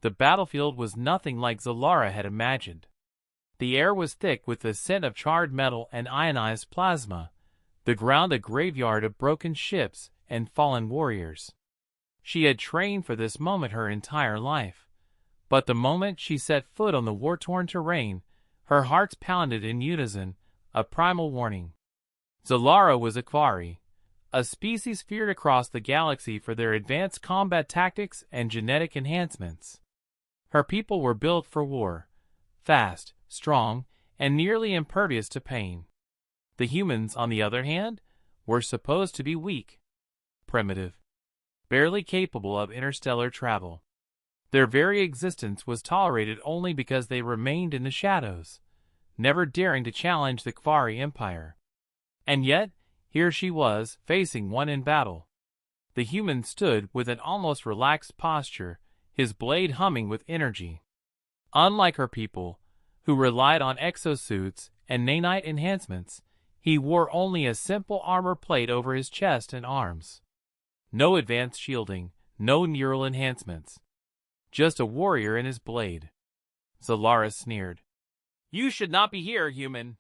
The battlefield was nothing like Zilara had imagined. The air was thick with the scent of charred metal and ionized plasma, the ground a graveyard of broken ships and fallen warriors. She had trained for this moment her entire life, but the moment she set foot on the war-torn terrain, her hearts pounded in unison, a primal warning. Zilara was a Qwari, a species feared across the galaxy for their advanced combat tactics and genetic enhancements. Her people were built for war, fast, strong, and nearly impervious to pain. The humans, on the other hand, were supposed to be weak, primitive, barely capable of interstellar travel. Their very existence was tolerated only because they remained in the shadows, never daring to challenge the Qwari Empire. And yet, here she was, facing one in battle. The human stood with an almost relaxed posture, his blade humming with energy. Unlike her people, who relied on exosuits and nanite enhancements, he wore only a simple armor plate over his chest and arms. No advanced shielding, no neural enhancements. Just a warrior and his blade. Zilara sneered. "You should not be here, human.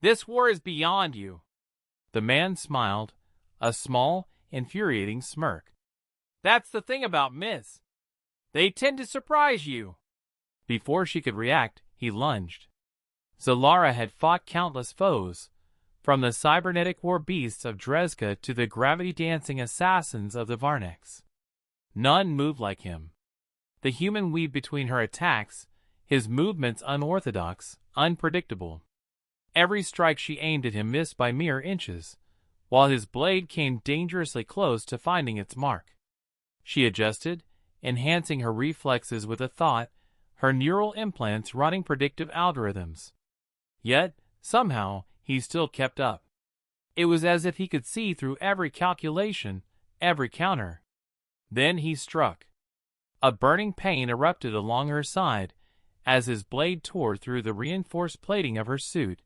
This war is beyond you." The man smiled, a small, infuriating smirk. "That's the thing about myths. They tend to surprise you." Before she could react, he lunged. Zilara had fought countless foes, from the cybernetic war beasts of Dreska to the gravity-dancing assassins of the Varnex. None moved like him. The human weaved between her attacks, his movements unorthodox, unpredictable. Every strike she aimed at him missed by mere inches, while his blade came dangerously close to finding its mark. She adjusted, enhancing her reflexes with a thought, her neural implants running predictive algorithms. Yet, somehow, he still kept up. It was as if he could see through every calculation, every counter. Then he struck. A burning pain erupted along her side as his blade tore through the reinforced plating of her suit,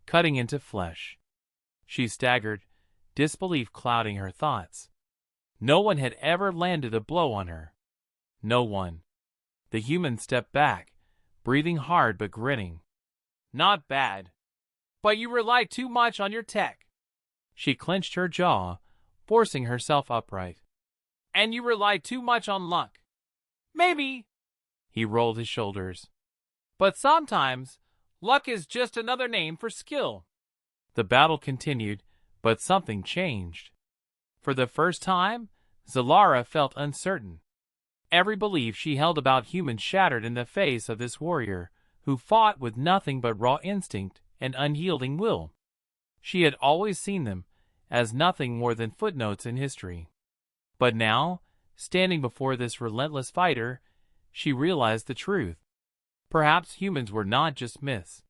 cutting into flesh. She staggered, disbelief clouding her thoughts. No one had ever landed a blow on her. No one. The human stepped back, breathing hard but grinning. "Not bad. But you rely too much on your tech." She clenched her jaw, forcing herself upright. "And you rely too much on luck." "Maybe." He rolled his shoulders. "But sometimes, luck is just another name for skill." The battle continued, but something changed. For the first time, Zilara felt uncertain. Every belief she held about humans shattered in the face of this warrior, who fought with nothing but raw instinct and unyielding will. She had always seen them as nothing more than footnotes in history. But now, standing before this relentless fighter, she realized the truth. Perhaps humans were not just myths.